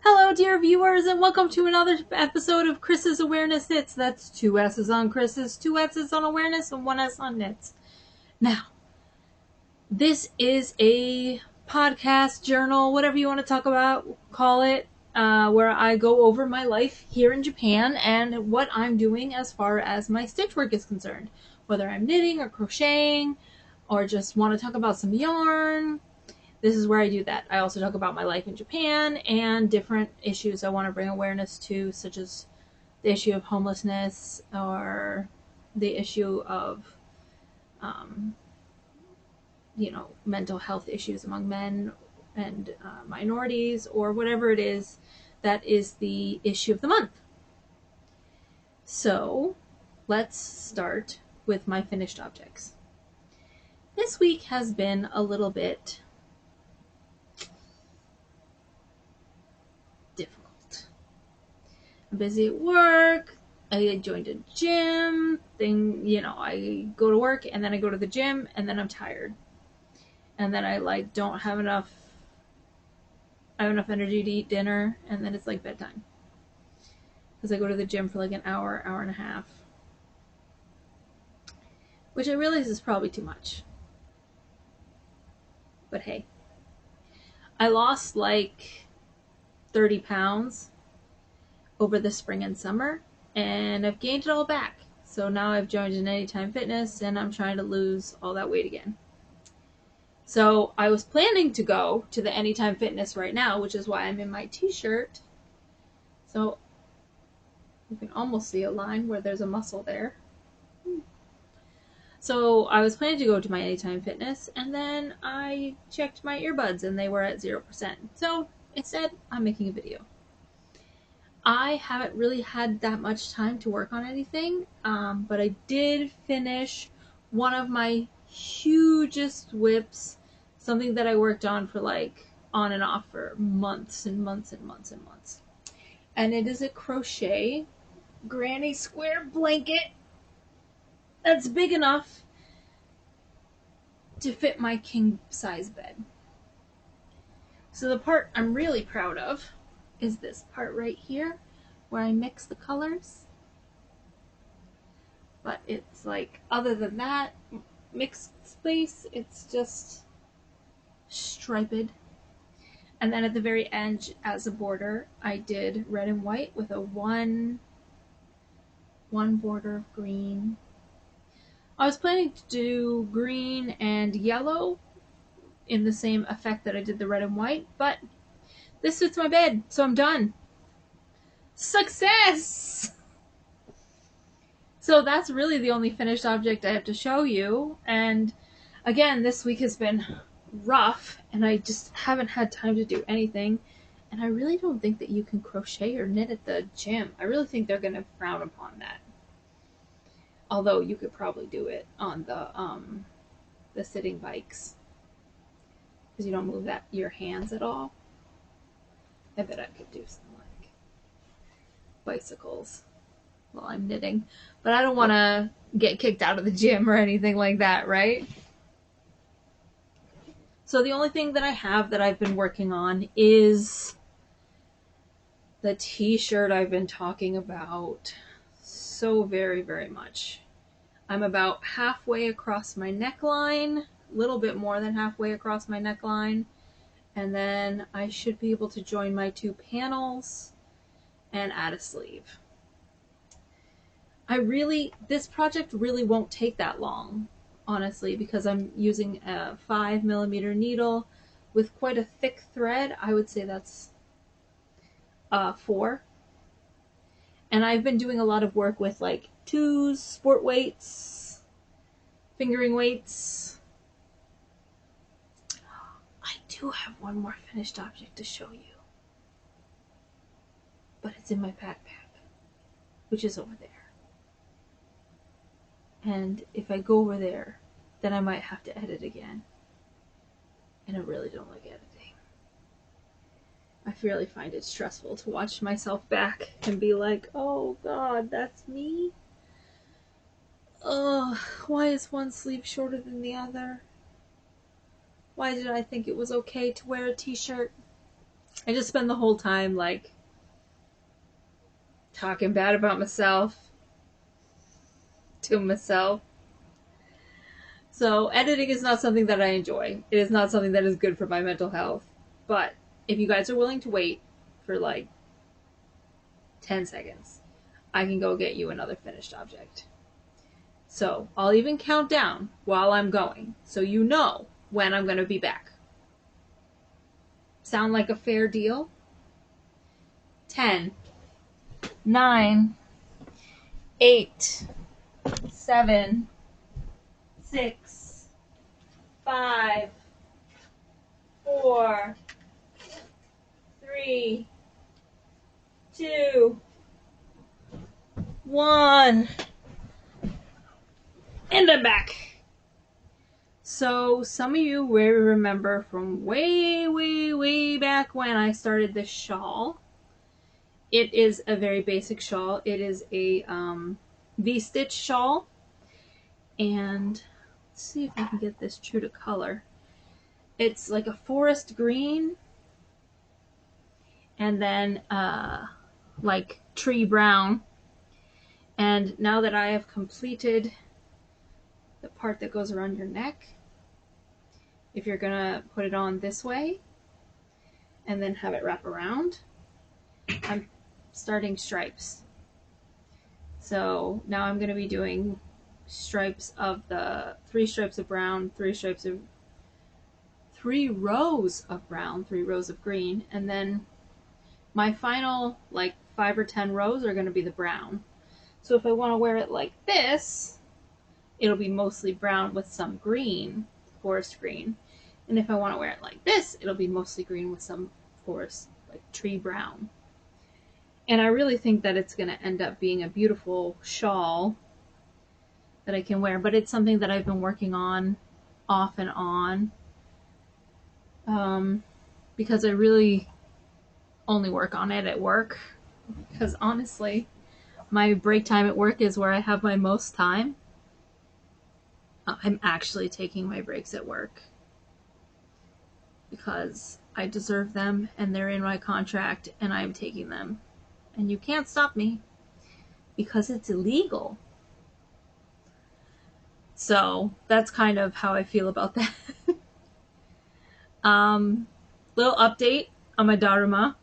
Hello, dear viewers, and welcome to another episode of Chris's Awareness Hits. That's two S's on Chris's, two S's on awareness, and one S on knits. Now, this is a podcast, journal, whatever you want to talk about, call it, where I go over my life here in Japan and what I'm doing as far as my stitch work is concerned. Whether I'm knitting or crocheting, or just want to talk about some yarn. This is where I do that. I also talk about my life in Japan and different issues I want to bring awareness to, such as the issue of homelessness or the issue of, mental health issues among men and minorities, or whatever it is that is the issue of the month. So let's start with my finished objects. This week has been a little bit difficult. I'm busy at work. I joined a gym thing. I go to work and then I go to the gym and then I'm tired. And then I don't have enough. I have enough energy to eat dinner and then it's like bedtime. Because I go to the gym for like an hour, hour and a half. Which I realize is probably too much. But hey. I lost like 30 pounds over the spring and summer, and I've gained it all back. So now I've joined an Anytime Fitness and I'm trying to lose all that weight again. So I was planning to go to the Anytime Fitness right now, which is why I'm in my t-shirt. So you can almost see a line where there's a muscle there. So I was planning to go to my Anytime Fitness, and then I checked my earbuds and they were at 0%. So instead, I'm making a video. I haven't really had that much time to work on anything, but I did finish one of my hugest whips, something that I worked on for on and off for months and months and months and months. And it is a crochet granny square blanket that's big enough to fit my king size bed. So the part I'm really proud of is this part right here where I mix the colors. But it's other than that mixed space, it's just striped. And then at the very end, as a border, I did red and white with a one border of green. I was planning to do green and yellow in the same effect that I did the red and white, but this fits my bed, so I'm done. Success! So that's really the only finished object I have to show you. And again, this week has been rough and I just haven't had time to do anything. And I really don't think that you can crochet or knit at the gym. I really think they're going to frown upon that. Although you could probably do it on the sitting bikes. Because you don't move your hands at all. I bet I could do some bicycles while I'm knitting. But I don't want to get kicked out of the gym or anything like that, right? So the only thing that I have that I've been working on is the t-shirt I've been talking about so very, very much. I'm about halfway across my neckline, a little bit more than halfway across my neckline, and then I should be able to join my two panels and add a sleeve. This project really won't take that long, honestly, because I'm using a 5mm needle with quite a thick thread. I would say that's 4. And I've been doing a lot of work with 2s, sport weights, fingering weights. I do have one more finished object to show you, but it's in my backpack, which is over there. And if I go over there, then I might have to edit again. And I really don't like editing. I really find it stressful to watch myself back and be like, oh god, that's me? Ugh, why is one sleeve shorter than the other? Why did I think it was okay to wear a t-shirt? I just spend the whole time like talking bad about myself to myself. So editing is not something that I enjoy. It is not something that is good for my mental health. But if you guys are willing to wait for like 10 seconds, I can go get you another finished object. So I'll even count down while I'm going, so you know when I'm going to be back. Sound like a fair deal? 10, 9, 8, 7, 6, 5, 4, 3, 2, 1. And I'm back. So some of you will remember from way back when I started this shawl. It is a very basic shawl. It is a V-stitch shawl. And let's see if I can get this true to color. It's like a forest green and then like tree brown. And now that I have completed the part that goes around your neck, if you're gonna put it on this way and then have it wrap around, I'm starting stripes. So now I'm gonna be doing stripes of the 3 stripes of brown, 3 rows of brown, 3 rows of green, and then my final like 5 or 10 rows are gonna be the brown. So if I want to wear it like this, it'll be mostly brown with some green, forest green. And if I want to wear it like this, it'll be mostly green with some forest, like tree brown. And I really think that it's going to end up being a beautiful shawl that I can wear, but it's something that I've been working on off and on because I really only work on it at work, because honestly, my break time at work is where I have my most time. I'm actually taking my breaks at work because I deserve them and they're in my contract and I'm taking them. And you can't stop me because it's illegal. So that's kind of how I feel about that. Little update on my Daruma.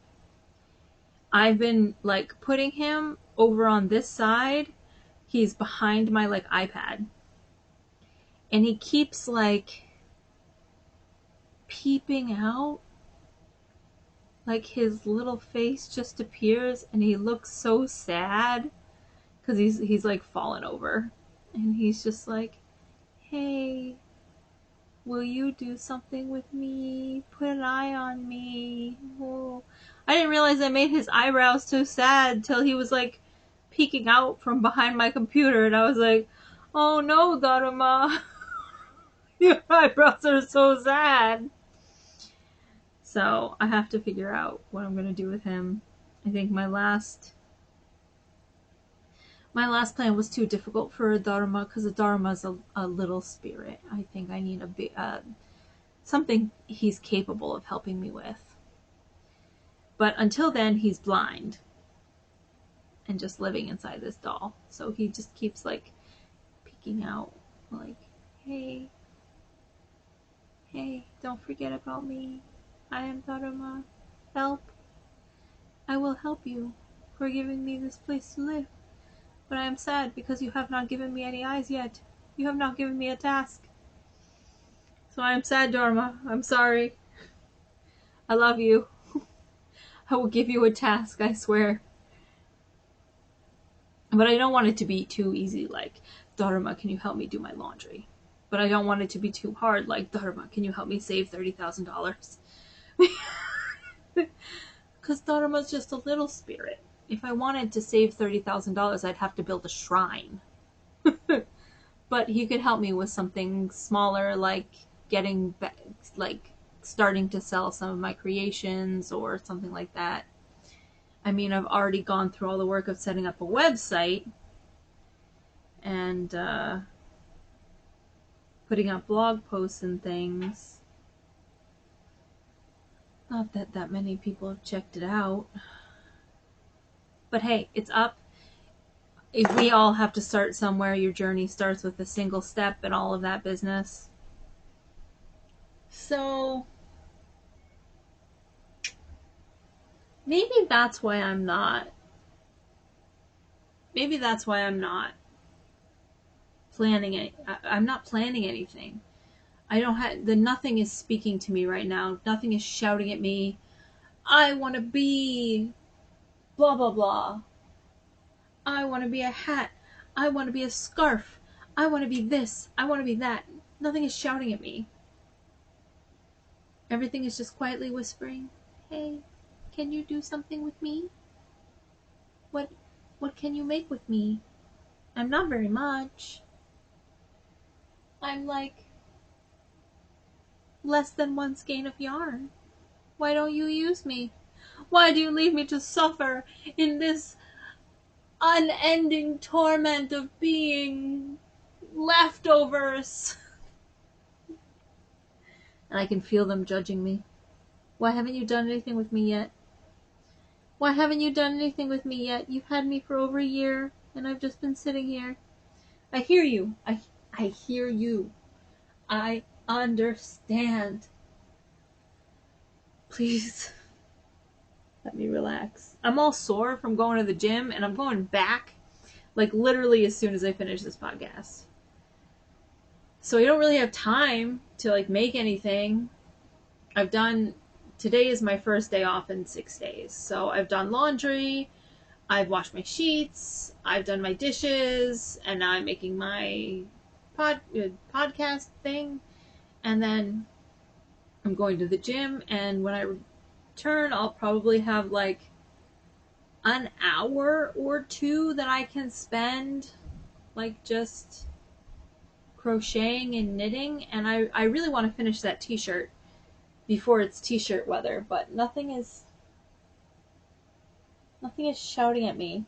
I've been like putting him over on this side. He's behind my like iPad. And he keeps like peeping out. Like his little face just appears and he looks so sad because he's like fallen over. And he's just like, hey, will you do something with me? Put an eye on me. Oh. I didn't realize I made his eyebrows so sad till he was like peeking out from behind my computer, and I was like, oh no, Daruma. Your eyebrows are so sad. So I have to figure out what I'm going to do with him. I think my last plan was too difficult for Daruma because the Daruma's a little spirit. I think I need something he's capable of helping me with. But until then, he's blind and just living inside this doll. So he just keeps like peeking out like, hey, don't forget about me. I am Daruma. Help. I will help you for giving me this place to live. But I am sad because you have not given me any eyes yet. You have not given me a task. So I am sad, Daruma. I'm sorry. I love you. I will give you a task, I swear. But I don't want it to be too easy, like, Daruma, can you help me do my laundry? But I don't want it to be too hard, like, Daruma, can you help me save $30,000? Because Daruma's just a little spirit. If I wanted to save $30,000, I'd have to build a shrine. But he could help me with something smaller, like starting to sell some of my creations or something like that. I mean, I've already gone through all the work of setting up a website and putting up blog posts and things. Not that that many people have checked it out. But hey, it's up. If we all have to start somewhere, your journey starts with a single step and all of that business. So maybe that's why I'm not. Maybe that's why I'm not planning it. I'm not planning anything. I don't have nothing is speaking to me right now. Nothing is shouting at me. I want to be blah blah blah. I want to be a hat. I want to be a scarf. I want to be this. I want to be that. Nothing is shouting at me. Everything is just quietly whispering, "Hey, can you do something with me? What can you make with me? I'm not very much. I'm like less than one skein of yarn. Why don't you use me? Why do you leave me to suffer in this unending torment of being leftovers?" And I can feel them judging me. Why haven't you done anything with me yet? Why haven't you done anything with me yet? You've had me for over a year, and I've just been sitting here. I hear you. I hear you. I understand. Please, let me relax. I'm all sore from going to the gym, and I'm going back, like, literally as soon as I finish this podcast. So I don't really have time to, like, make anything. Today is my first day off in 6 days. So I've done laundry, I've washed my sheets, I've done my dishes, and now I'm making my podcast thing. And then I'm going to the gym, and when I return, I'll probably have like an hour or two that I can spend like just crocheting and knitting. And I really want to finish that t-shirt before it's t-shirt weather, but nothing is shouting at me.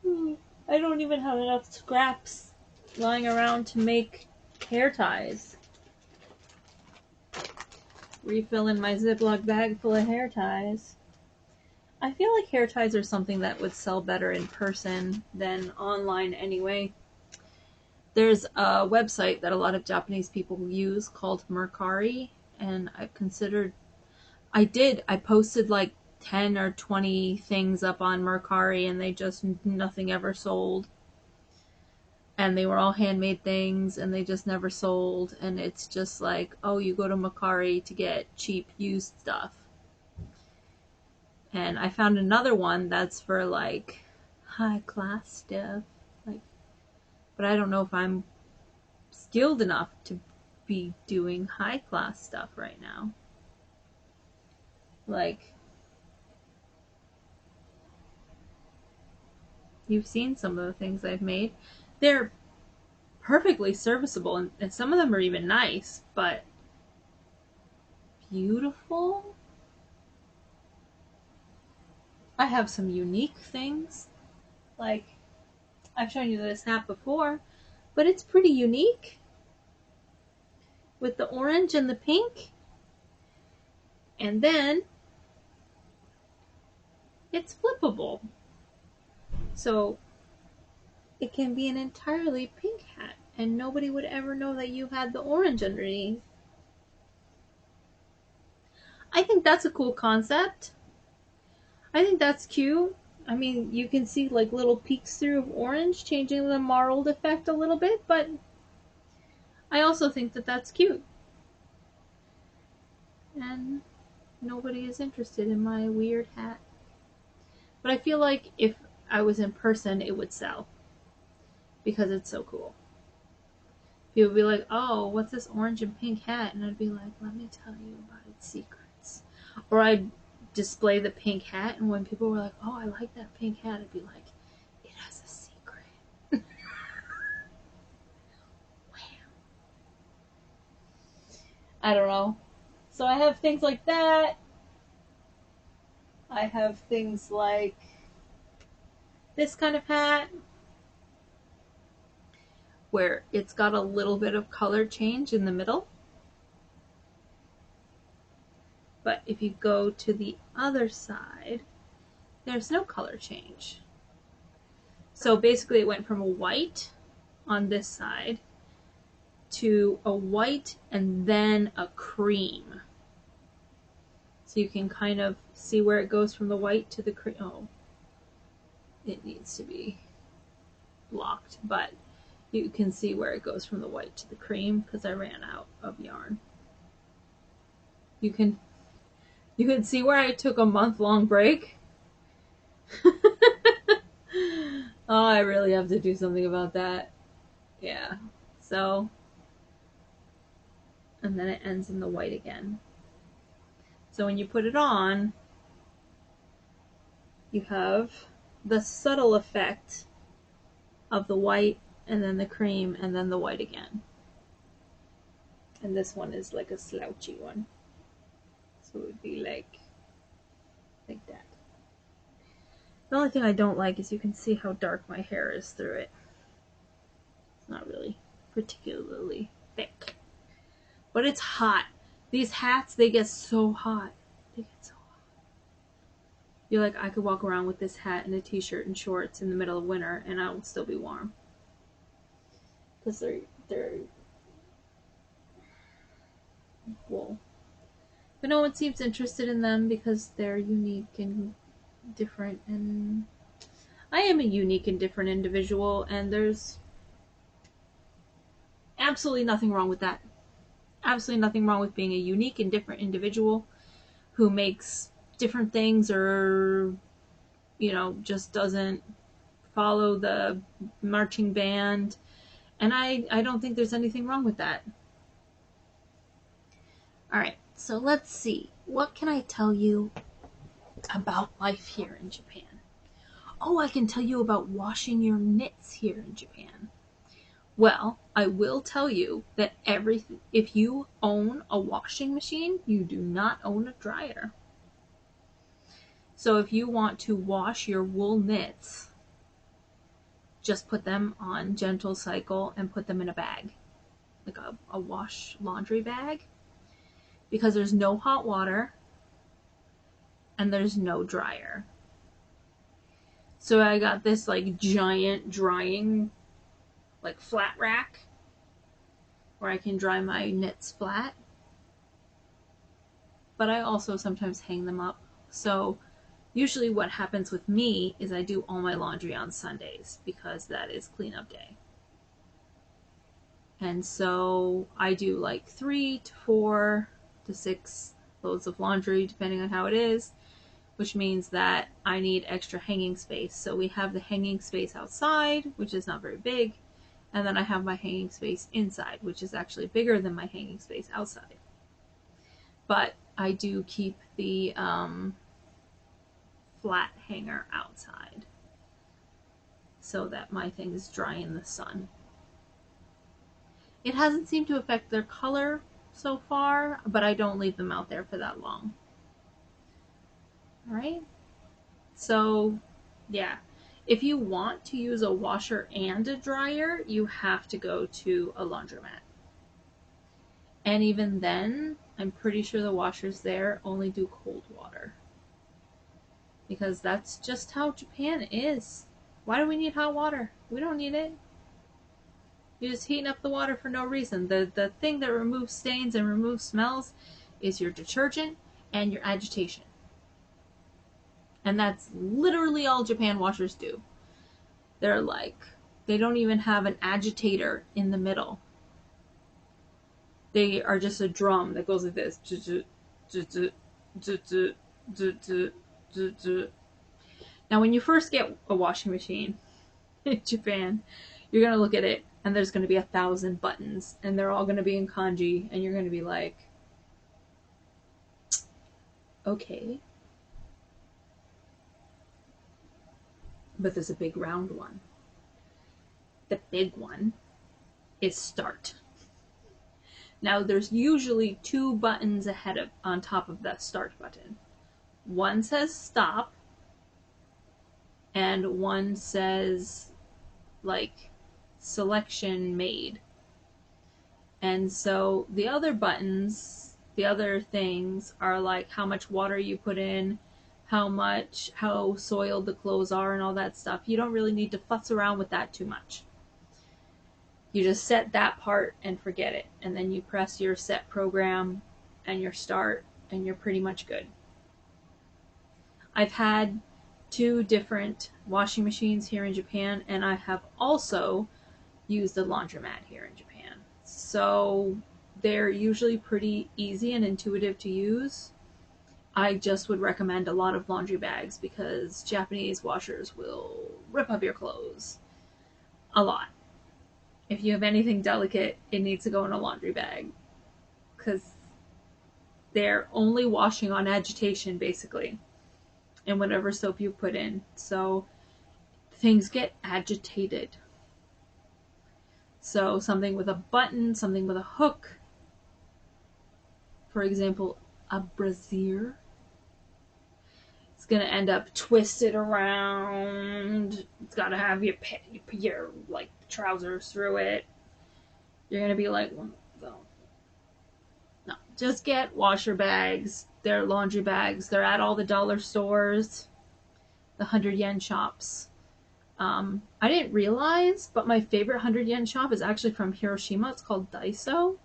I don't even have enough scraps lying around to make hair ties. Refilling my Ziploc bag full of hair ties. I feel like hair ties are something that would sell better in person than online anyway. There's a website that a lot of Japanese people use called Mercari, and I posted like 10 or 20 things up on Mercari, and nothing ever sold. And they were all handmade things, and they just never sold. And it's just like, oh, you go to Mercari to get cheap used stuff. And I found another one that's for like high class stuff. Like, but I don't know if I'm skilled enough to be doing high class stuff right now. Like, you've seen some of the things I've made. They're perfectly serviceable, and some of them are even nice, but beautiful? I have some unique things. Like, I've shown you this hat before, but it's pretty unique. With the orange and the pink. And then it's flippable. So it can be an entirely pink hat, and nobody would ever know that you had the orange underneath. I think that's a cool concept. I think that's cute. I mean, you can see like little peeks through of orange, changing the marled effect a little bit, but I also think that that's cute. And nobody is interested in my weird hat. But I feel like if I was in person, it would sell. Because it's so cool. People would be like, oh, what's this orange and pink hat? And I'd be like, let me tell you about its secrets. Or I'd display the pink hat, and when people were like, oh, I like that pink hat, I'd be like, it has a secret. Wow. I don't know. So I have things like that. I have things like this kind of hat, where it's got a little bit of color change in the middle. But if you go to the other side, there's no color change. So basically it went from a white on this side to a white and then a cream. So you can kind of see where it goes from the white to the cream. Oh, it needs to be blocked, but you can see where it goes from the white to the cream because I ran out of yarn. You can see where I took a month-long break. Oh, I really have to do something about that. Yeah. So, and then it ends in the white again. So when you put it on, you have the subtle effect of the white and then the cream and then the white again. And this one is like a slouchy one. So it would be like that. The only thing I don't like is you can see how dark my hair is through it. It's not really particularly thick. But it's hot. These hats, they get so hot. They get so hot. You're like, I could walk around with this hat and a t-shirt and shorts in the middle of winter and I will still be warm. Because they're wool. But no one seems interested in them because they're unique and different, and I am a unique and different individual, and there's absolutely nothing wrong with that. Absolutely nothing wrong with being a unique and different individual who makes different things or, you know, just doesn't follow the marching band. And I don't think there's anything wrong with that. Alright, so let's see. What can I tell you about life here in Japan? Oh, I can tell you about washing your knits here in Japan. Well, I will tell you that if you own a washing machine, you do not own a dryer. So if you want to wash your wool knits, just put them on gentle cycle and put them in a bag, like a wash laundry bag, because there's no hot water and there's no dryer. So I got this like giant drying like flat rack where I can dry my knits flat. But I also sometimes hang them up. So usually what happens with me is I do all my laundry on Sundays because that is cleanup day. And so I do like 3 to 4 to 6 loads of laundry depending on how it is, which means that I need extra hanging space. So we have the hanging space outside, which is not very big, and then I have my hanging space inside, which is actually bigger than my hanging space outside. But I do keep the flat hanger outside so that my things dry in the sun. It hasn't seemed to affect their color so far, but I don't leave them out there for that long. Alright? So, yeah. If you want to use a washer and a dryer, you have to go to a laundromat. And even then, I'm pretty sure the washers there only do cold water. Because that's just how Japan is. Why do we need hot water? We don't need it. You're just heating up the water for no reason. The thing that removes stains and removes smells is your detergent and your agitation. And that's literally all Japan washers do. They're like, they don't even have an agitator in the middle. They are just a drum that goes like this. Now, when you first get a washing machine in Japan, you're going to look at it and there's going to be 1,000 buttons and they're all going to be in kanji and you're going to be like, okay. But there's a big round one. The big one is start. Now there's usually 2 buttons on top of that start button. One says stop and one says like selection made. And so the other buttons the other things are like how much water you put in, how soiled the clothes are, and all that stuff. You don't really need to fuss around with that too much. You just set that part and forget it, and then you press your set program and your start, and you're pretty much good. I've had 2 different washing machines here in Japan, and I have also used a laundromat here in Japan. So they're usually pretty easy and intuitive to use. I just would recommend a lot of laundry bags because Japanese washers will rip up your clothes a lot. If you have anything delicate, it needs to go in a laundry bag because they're only washing on agitation, basically, and whatever soap you put in. So things get agitated. So something with a button, something with a hook, for example, a brassiere, it's going to end up twisted around. It's got to have your like trousers through it. You're going to be like, well, no, just get washer bags. They're laundry bags. They're at all the dollar stores, the 100 yen shops. I didn't realize, but my favorite 100 yen shop is actually from Hiroshima. It's called Daiso.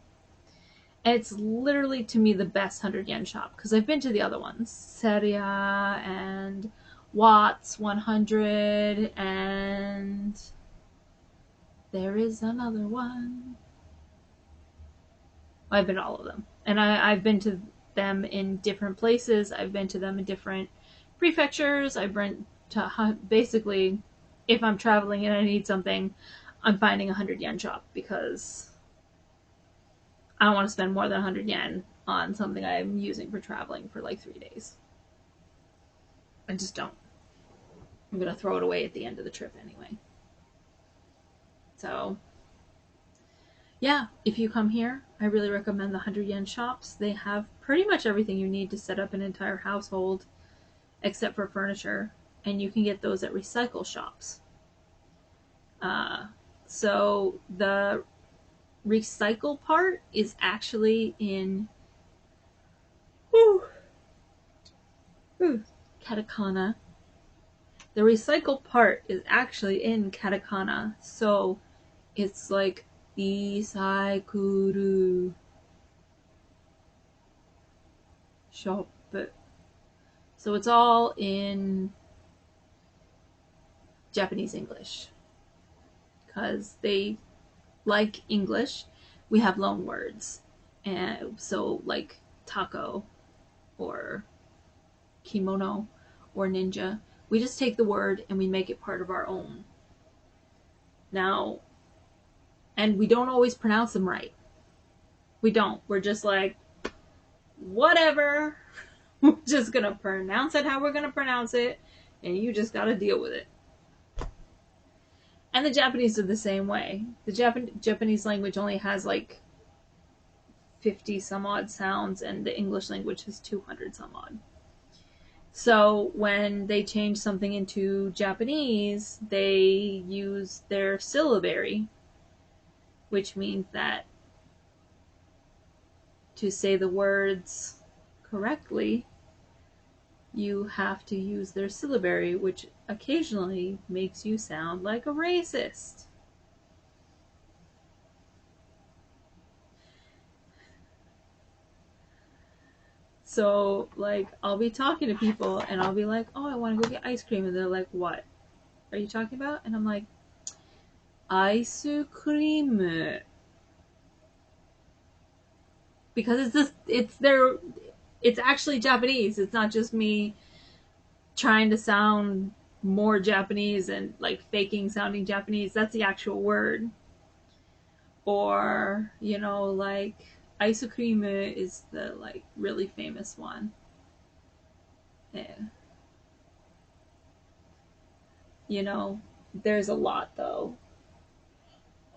And it's literally, to me, the best 100 yen shop because I've been to the other ones, Seria and Watts 100, and there is another one. I've been to all of them, and I've been to them in different places. I've been to them in different prefectures. I've been to, basically, if I'm traveling and I need something, I'm finding a 100 yen shop because I don't want to spend more than 100 yen on something I'm using for traveling for like 3 days. I just don't. I'm going to throw it away at the end of the trip anyway. So, yeah, if you come here, I really recommend the 100 yen shops. They have pretty much everything you need to set up an entire household except for furniture, and you can get those at recycle shops. So the recycle part is actually in katakana. The recycle part is actually in katakana, so it's like recycle shop. So it's all in Japanese English because they like English. We have loan words, and so like taco or kimono or ninja, we just take the word and we make it part of our own. Now, and we don't always pronounce them right. We don't. We're just like, whatever. We're just gonna pronounce it how we're gonna pronounce it, and you just gotta deal with it. And the Japanese are the same way. The Japanese language only has like 50 some odd sounds, and the English language has 200 some odd. So when they change something into Japanese, they use their syllabary, which means that to say the words correctly, you have to use their syllabary, which occasionally makes you sound like a racist. So, like, I'll be talking to people and I'll be like, oh, I want to go get ice cream. And they're like, what are you talking about? And I'm like, ice cream. Because it's actually Japanese. It's not just me trying to sound more Japanese and like faking sounding Japanese. That's the actual word. Or, you know, like ice cream is the like really famous one. Yeah. You know, there's a lot though.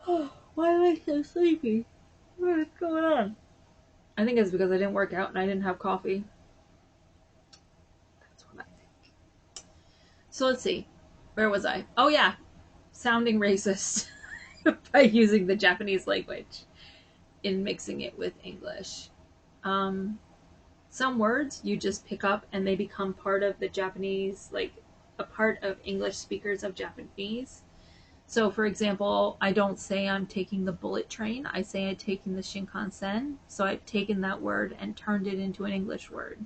Why am I so sleepy? What is going on? I think it's because I didn't work out and I didn't have coffee. That's what I think. So let's see. Where was I? Oh yeah. Sounding racist by using the Japanese language in mixing it with English. Some words you just pick up and they become part of the Japanese, like a part of English speakers of Japanese. So, for example, I don't say I'm taking the bullet train. I say I'm taking the Shinkansen. So I've taken that word and turned it into an English word.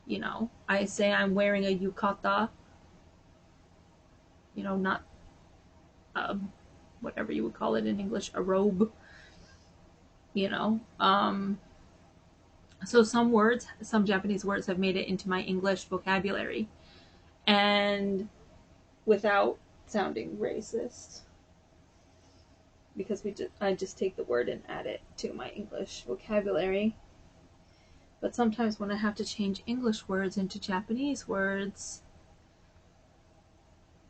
You know, I say I'm wearing a yukata. You know, not whatever you would call it in English, a robe. You know, so some words, some Japanese words have made it into my English vocabulary, and without sounding racist, because I just take the word and add it to my English vocabulary. But sometimes when I have to change English words into Japanese words,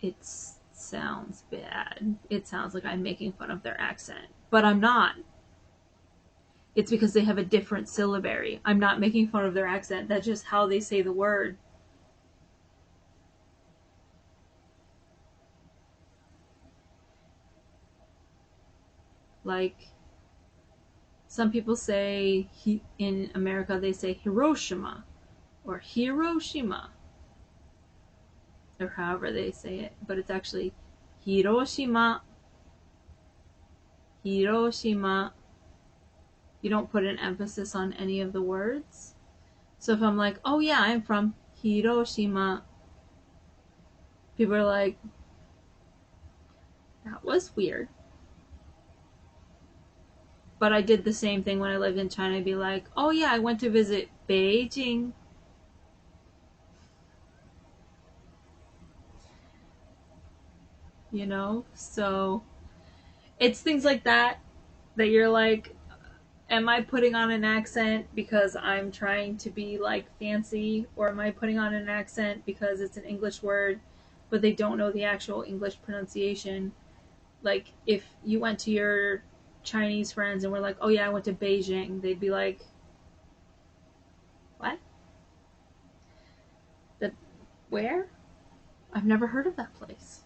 it sounds bad. It sounds like I'm making fun of their accent, but I'm not. It's because they have a different syllabary. I'm not making fun of their accent. That's just how they say the word. Like, some people say, in America, they say Hiroshima or Hiroshima, or however they say it, but it's actually Hiroshima, Hiroshima. You don't put an emphasis on any of the words. So if I'm like, oh yeah, I'm from Hiroshima, people are like, that was weird. But I did the same thing when I lived in China. I'd be like, oh yeah, I went to visit Beijing. You know? So it's things like that you're like, am I putting on an accent because I'm trying to be like fancy, or am I putting on an accent because it's an English word but they don't know the actual English pronunciation? Like, if you went to your Chinese friends and were like, oh yeah, I went to Beijing, they'd be like, what? That where? I've never heard of that place.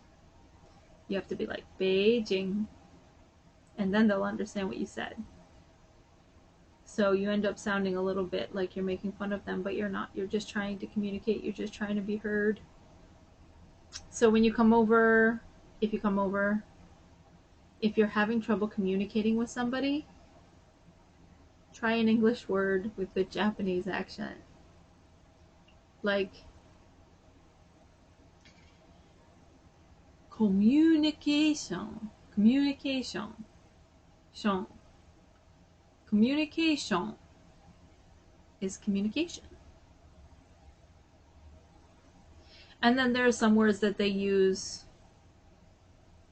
You have to be like, Beijing, and then they'll understand what you said. So you end up sounding a little bit like you're making fun of them, but you're not. You're just trying to communicate. You're just trying to be heard. So when you come over, if you're having trouble communicating with somebody, try an English word with a Japanese accent. Like, communication. Communication. Communication is communication. And then there are some words that they use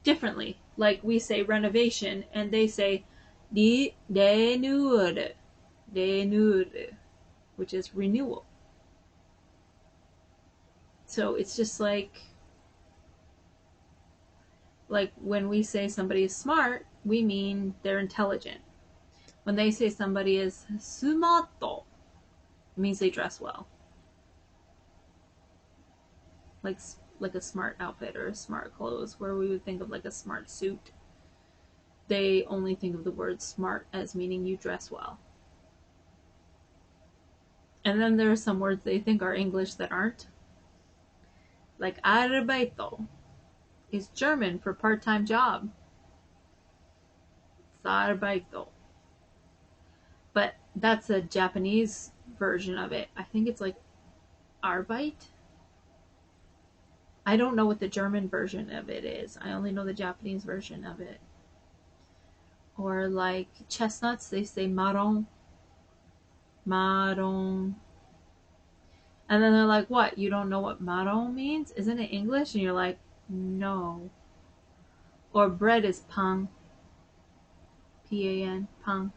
differently. Like, we say renovation and they say renewed, which is renewal. So it's just like when we say somebody is smart, we mean they're intelligent. When they say somebody is sumato, it means they dress well. Like a smart outfit or smart clothes, where we would think of like a smart suit. They only think of the word smart as meaning you dress well. And then there are some words they think are English that aren't. Like arbeito is German for part-time job. It's arbeito. But that's a Japanese version of it. I think it's like Arbeit. I don't know what the German version of it is. I only know the Japanese version of it. Or like chestnuts, they say marron. Marron. And then they're like, what? You don't know what marron means? Isn't it English? And you're like, no. Or bread is pang. P-A-N. Pang.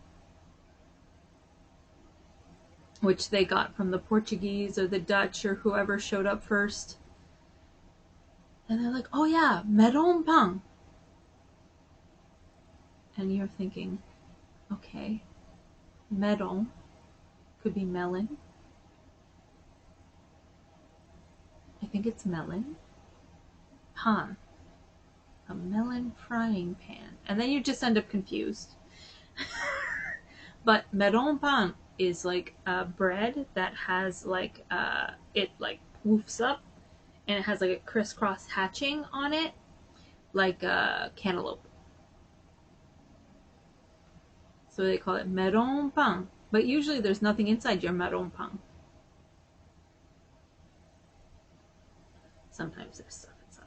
Which they got from the Portuguese or the Dutch or whoever showed up first. And they're like, oh yeah, melon pang. And you're thinking, okay, melon could be melon. I think it's melon. Pan. A melon frying pan. And then you just end up confused. But melon pan is like bread that has like it like woofs up and it has like a crisscross hatching on it, like a cantaloupe. So they call it meron pan. But usually there's nothing inside your meron pan. Sometimes there's stuff inside.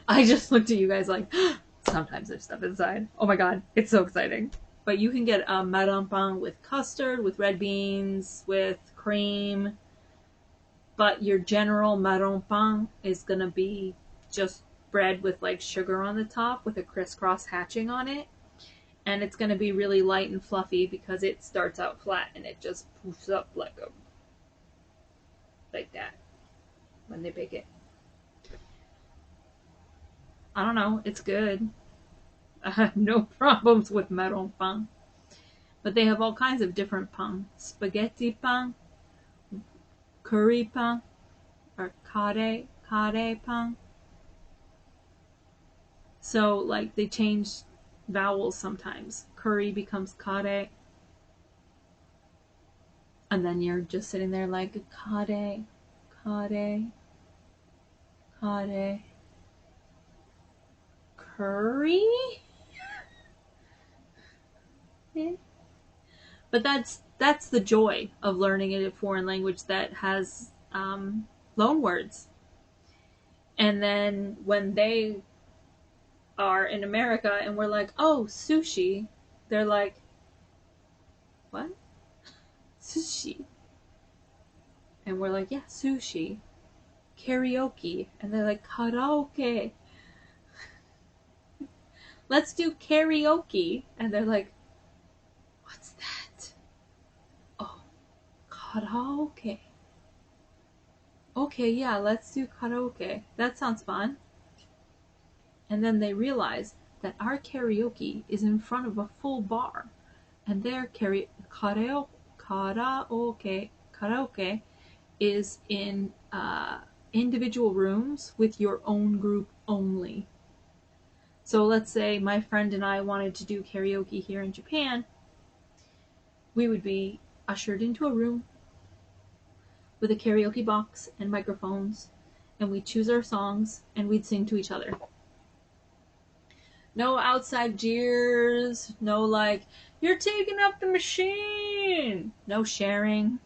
I just looked at you guys like, sometimes there's stuff inside. Oh my god, it's so exciting. But you can get a meron pan with custard, with red beans, with cream. But your general meron pan is going to be just bread with like sugar on the top with a crisscross hatching on it. And it's going to be really light and fluffy because it starts out flat and it just poofs up like that when they bake it. I don't know. It's good. I have no problems with meron pan. But they have all kinds of different pan. Spaghetti pan, curry pan, or kare pan. So, like, they change vowels sometimes. Curry becomes kare. And then you're just sitting there like, kare, kare, kare. Curry? But that's the joy of learning a foreign language that has loan words. And then when they are in America and we're like, oh, sushi, they're like, what? Sushi. And we're like, yeah, sushi. Karaoke. And they're like, karaoke. Let's do karaoke. And they're like, what's that? Oh, karaoke. Okay, yeah, let's do karaoke. That sounds fun. And then they realize that our karaoke is in front of a full bar. And their karaoke is in individual rooms with your own group only. So let's say my friend and I wanted to do karaoke here in Japan. We would be ushered into a room with a karaoke box and microphones, and we'd choose our songs and we'd sing to each other. No outside jeers, no like, you're taking up the machine, no sharing.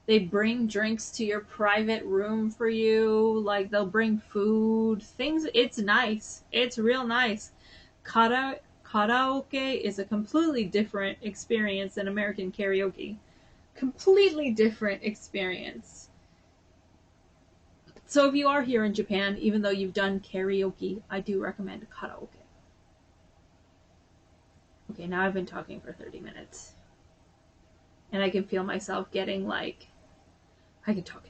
They bring drinks to your private room for you. Like, they'll bring food. Things. It's nice. It's real nice. Karaoke is a completely different experience than American karaoke. Completely different experience. So if you are here in Japan, even though you've done karaoke, I do recommend karaoke. Okay, now I've been talking for 30 minutes. And I can feel myself getting like, I can talk,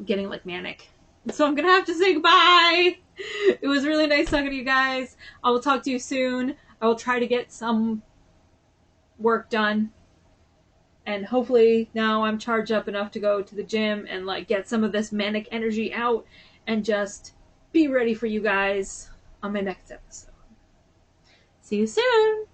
getting like manic. So I'm gonna have to say goodbye. It was really nice talking to you guys. I will talk to you soon. I will try to get some work done. And hopefully now I'm charged up enough to go to the gym and like get some of this manic energy out and just be ready for you guys on my next episode. See you soon.